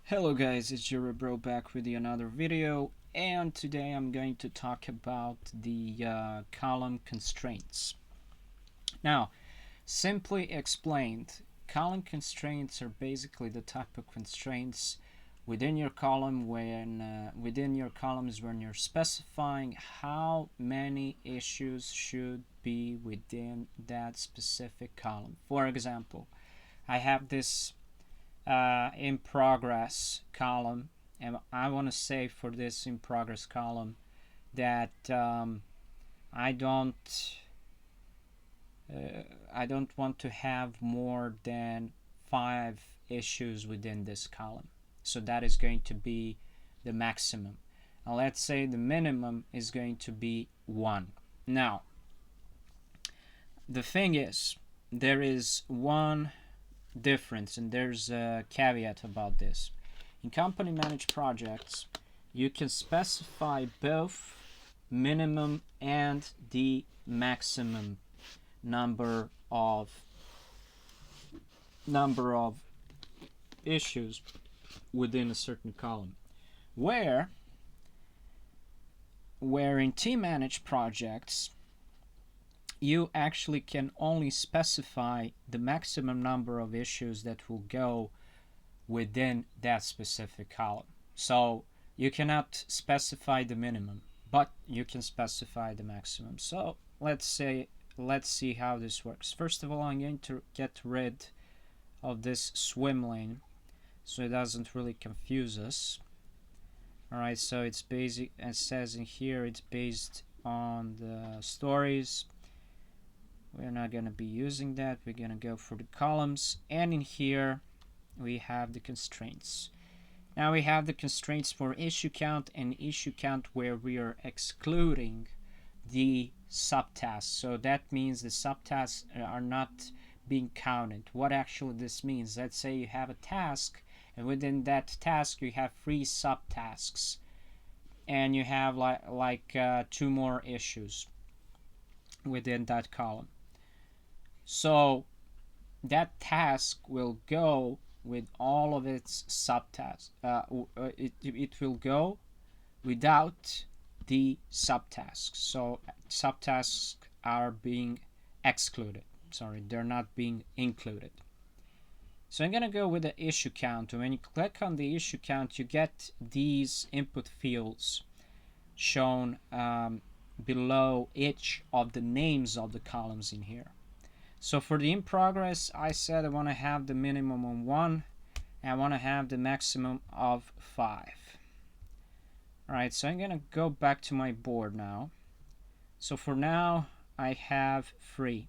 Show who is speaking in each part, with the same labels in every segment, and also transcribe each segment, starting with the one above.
Speaker 1: Hello guys, it's Jira bro back with another video, and today I'm going to talk about the column constraints. Now, simply explained, column constraints are basically the type of constraints within your column within your columns when you're specifying how many issues should be within that specific column. For example, I have this in progress column, and I want to say for this in progress column that I don't I don't want to have more than 5 issues within this column. So that is going to be the maximum. Now let's say the minimum is going to be 1. Now the thing is, there is one difference, and there's a caveat about this. In company managed projects, you can specify both minimum and the maximum number of issues within a certain column. Where in team managed projects, you actually can only specify the maximum number of issues that will go within that specific column. So you cannot specify the minimum, but you can specify the maximum. So let's see how this works. First of all, I'm going to get rid of this swim lane so it doesn't really confuse us. Alright, so it's basic, it says in here it's based on the stories. We're not going to be using that. We're going to go for the columns, and in here we have the constraints. Now we have the constraints for issue count and issue count where we are excluding the subtasks. So that means the subtasks are not being counted. What actually this means, let's say you have a task, and within that task you have 3 subtasks, and you have like 2 more issues within that column. So that task will go with all of its subtasks. It will go without the subtasks. So subtasks are being excluded. Sorry, they're not being included. So I'm going to go with the issue count. When you click on the issue count, you get these input fields shown below each of the names of the columns in here. So for the in progress, I said I want to have the minimum of 1, and I want to have the maximum of 5. Alright, so I'm going to go back to my board now. So for now, I have 3.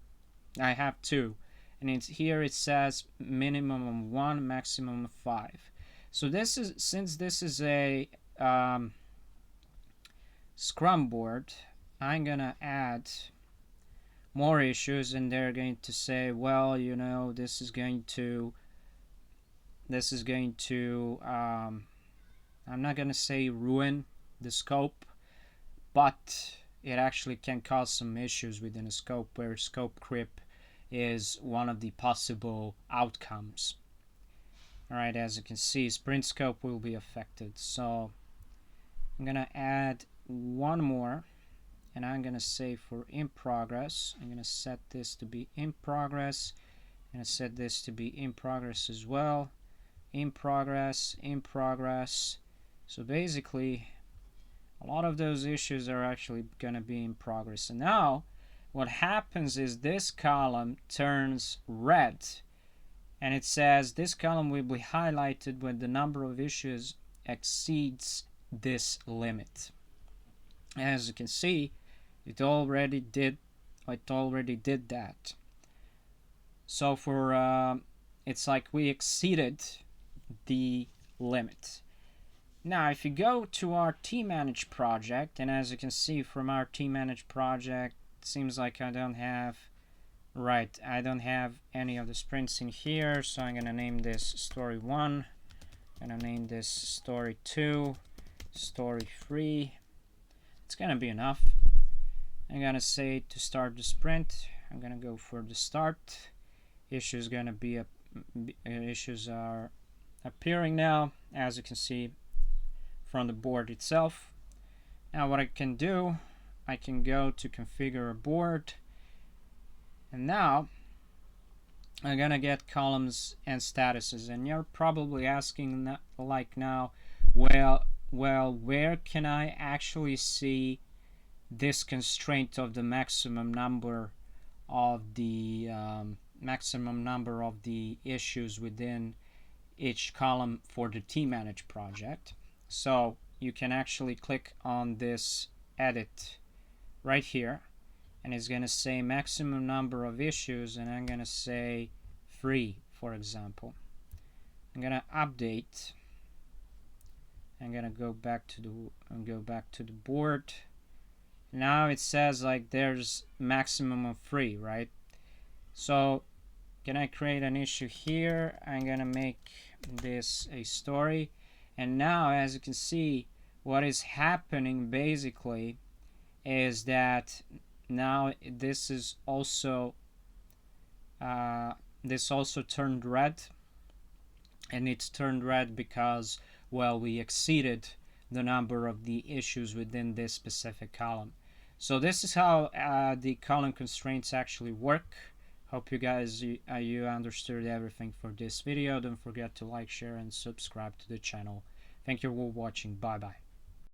Speaker 1: I have 2. And it's here it says minimum of 1, maximum of 5. So this is, since this is a Scrum board, I'm going to add more issues, and they're going to say, well, you know, this is going to I'm not going to say ruin the scope, but it actually can cause some issues within a scope, where scope creep is one of the possible outcomes. Alright, as you can see, sprint scope will be affected. So I'm going to add one more, and I'm going to say for in progress, I'm going to set this to be in progress. I'm going to set this to be in progress as well. In progress, in progress. So basically, a lot of those issues are actually going to be in progress. And now, what happens is this column turns red, and it says this column will be highlighted when the number of issues exceeds this limit. As you can see, it already did that. So for it's like we exceeded the limit. Now if you go to our team managed project, and as you can see from our team managed project, it seems like I don't have any of the sprints in here. So I'm gonna name this story 1, I'm gonna name this story 2, story 3. It's gonna be enough. I'm gonna say to start the sprint, I'm gonna go for the start. Issues are appearing now, as you can see from the board itself. Now what I can do, I can go to configure a board, and now I'm gonna get columns and statuses. And you're probably asking like now, well, where can I actually see this constraint of the maximum number of the issues within each column for the team managed project? So you can actually click on this edit right here, and it's going to say maximum number of issues, and I'm going to say 3, for example. I'm going to update. I'm going to go back to the board. Now it says like there's maximum of 3, right? So can I create an issue here? I'm going to make this a story. And now, as you can see, what is happening basically is that now this is also turned red, and it's turned red because, well, we exceeded the number of the issues within this specific column. So this is how the column constraints actually work. Hope you guys you understood everything for this video. Don't forget to like, share, and subscribe to the channel. Thank you for watching. Bye bye.